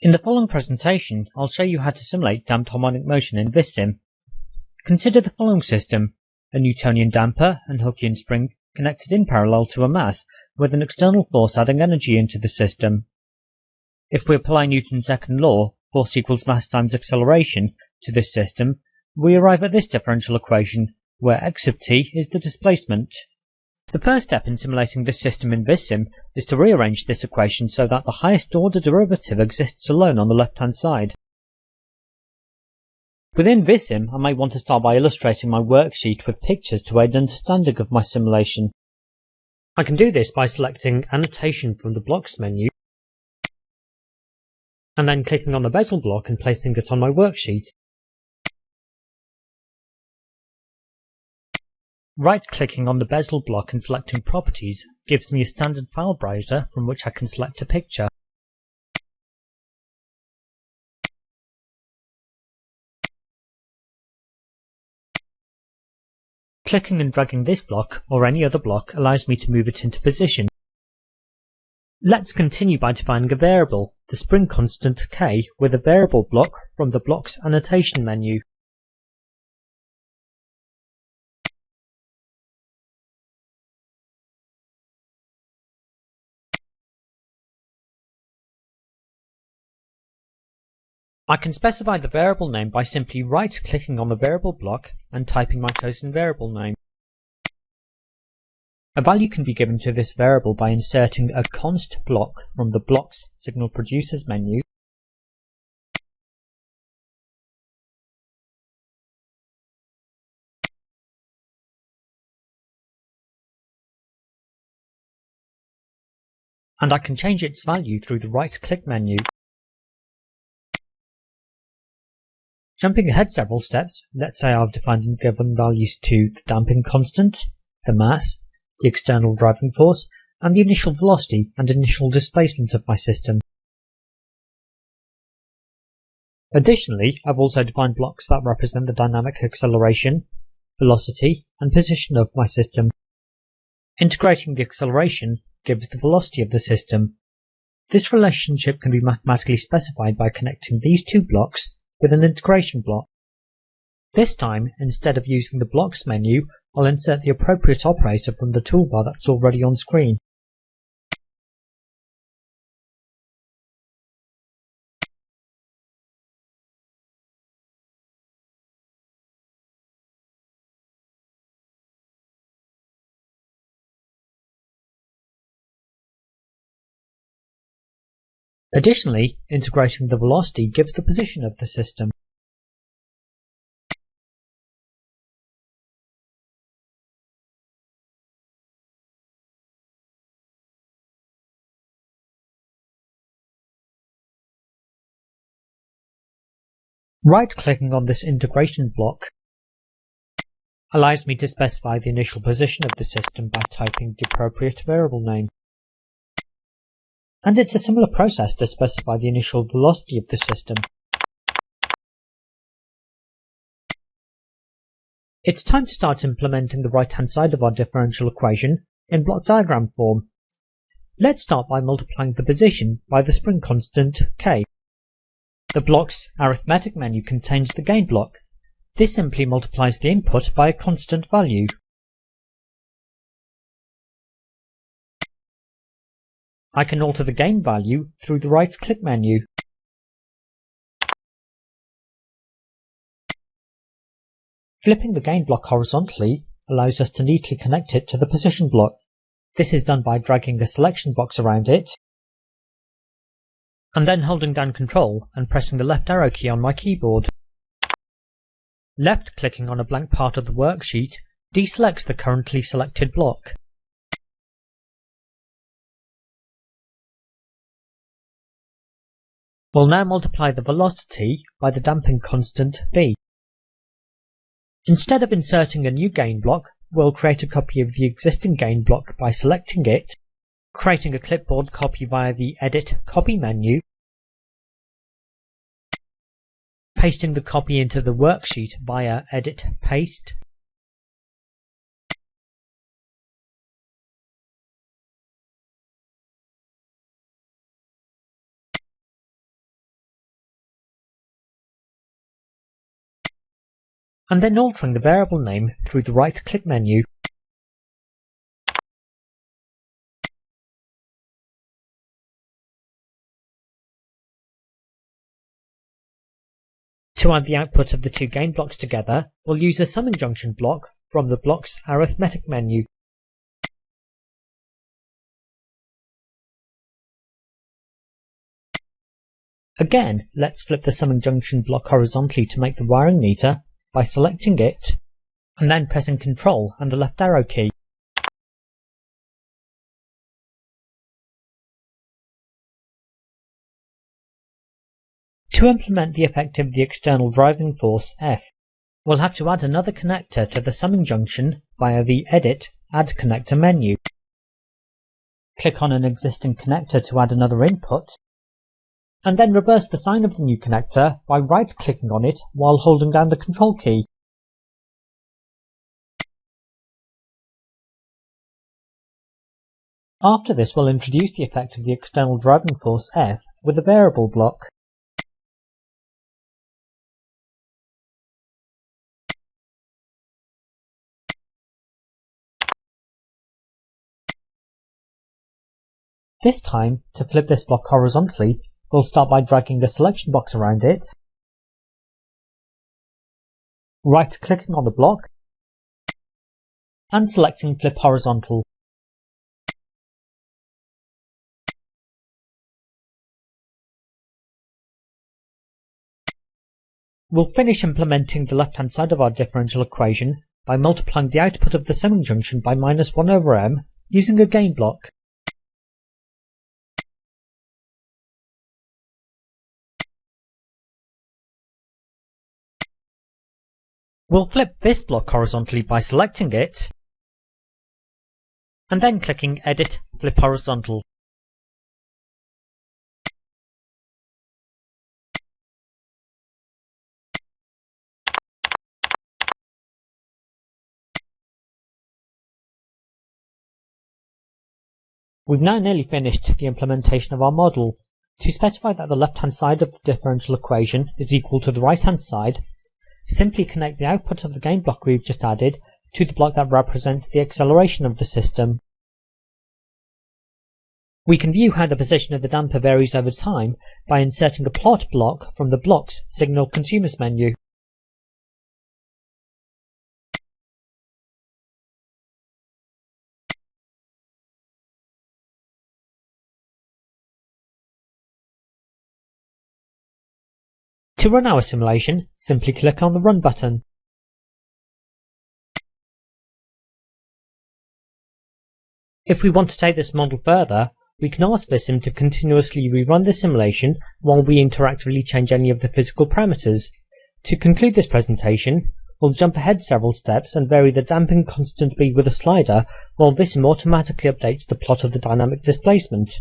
In the following presentation, I'll show you how to simulate damped harmonic motion in VisSim. Consider the following system: a Newtonian damper and Hookean spring connected in parallel to a mass, with an external force adding energy into the system. If we apply Newton's second law, force equals mass times acceleration, to this system, we arrive at this differential equation, where x of t is the displacement. The first step in simulating this system in VisSim is to rearrange this equation so that the highest order derivative exists alone on the left-hand side. Within VisSim, I might want to start by illustrating my worksheet with pictures to aid understanding of my simulation. I can do this by selecting Annotation from the Blocks menu, and then clicking on the bezel block and placing it on my worksheet. Right-clicking on the bezel block and selecting Properties gives me a standard file browser from which I can select a picture. Clicking and dragging this block, or any other block, allows me to move it into position. Let's continue by defining a variable, the spring constant k, with a variable block from the Blocks Annotation menu. I can specify the variable name by simply right-clicking on the variable block and typing my chosen variable name. A value can be given to this variable by inserting a const block from the Blocks Signal Producers menu, and I can change its value through the right-click menu. Jumping ahead several steps, let's say I've defined and given values to the damping constant, the mass, the external driving force, and the initial velocity and initial displacement of my system. Additionally, I've also defined blocks that represent the dynamic acceleration, velocity, and position of my system. Integrating the acceleration gives the velocity of the system. This relationship can be mathematically specified by connecting these two blocks with an integration block. This time, instead of using the Blocks menu, I'll insert the appropriate operator from the toolbar that's already on screen. Additionally, integrating the velocity gives the position of the system. Right-clicking on this integration block allows me to specify the initial position of the system by typing the appropriate variable name. And it's a similar process to specify the initial velocity of the system. It's time to start implementing the right-hand side of our differential equation in block diagram form. Let's start by multiplying the position by the spring constant k. The block's arithmetic menu contains the gain block. This simply multiplies the input by a constant value. I can alter the gain value through the right-click menu. Flipping the gain block horizontally allows us to neatly connect it to the position block. This is done by dragging a selection box around it, and then holding down Ctrl and pressing the left arrow key on my keyboard. Left-clicking on a blank part of the worksheet deselects the currently selected block. We'll now multiply the velocity by the damping constant v. Instead of inserting a new gain block, we'll create a copy of the existing gain block by selecting it, creating a clipboard copy via the Edit Copy menu, pasting the copy into the worksheet via Edit Paste, and then altering the variable name through the right-click menu. To add the output of the two gain blocks together, we'll use the summing junction block from the block's arithmetic menu. Again, let's flip the summing junction block horizontally to make the wiring neater by selecting it and then pressing Ctrl and the left arrow key. To implement the effect of the external driving force F, we'll have to add another connector to the summing junction via the Edit Add Connector menu. Click on an existing connector to add another input, and then reverse the sign of the new connector by right-clicking on it while holding down the Control key. After this, we'll introduce the effect of the external driving force F with a variable block. This time, to flip this block horizontally, we'll start by dragging the selection box around it, right-clicking on the block, and selecting Flip Horizontal. We'll finish implementing the left-hand side of our differential equation by multiplying the output of the summing junction by -1/m using a gain block. We'll flip this block horizontally by selecting it, and then clicking Edit Flip Horizontal. We've now nearly finished the implementation of our model. To specify that the left-hand side of the differential equation is equal to the right-hand side, simply connect the output of the gain block we've just added to the block that represents the acceleration of the system. We can view how the position of the damper varies over time by inserting a plot block from the block's Signal Consumers menu. To run our simulation, simply click on the Run button. If we want to take this model further, we can ask VisSim to continuously rerun the simulation while we interactively change any of the physical parameters. To conclude this presentation, we'll jump ahead several steps and vary the damping constant B with a slider while VisSim automatically updates the plot of the dynamic displacement.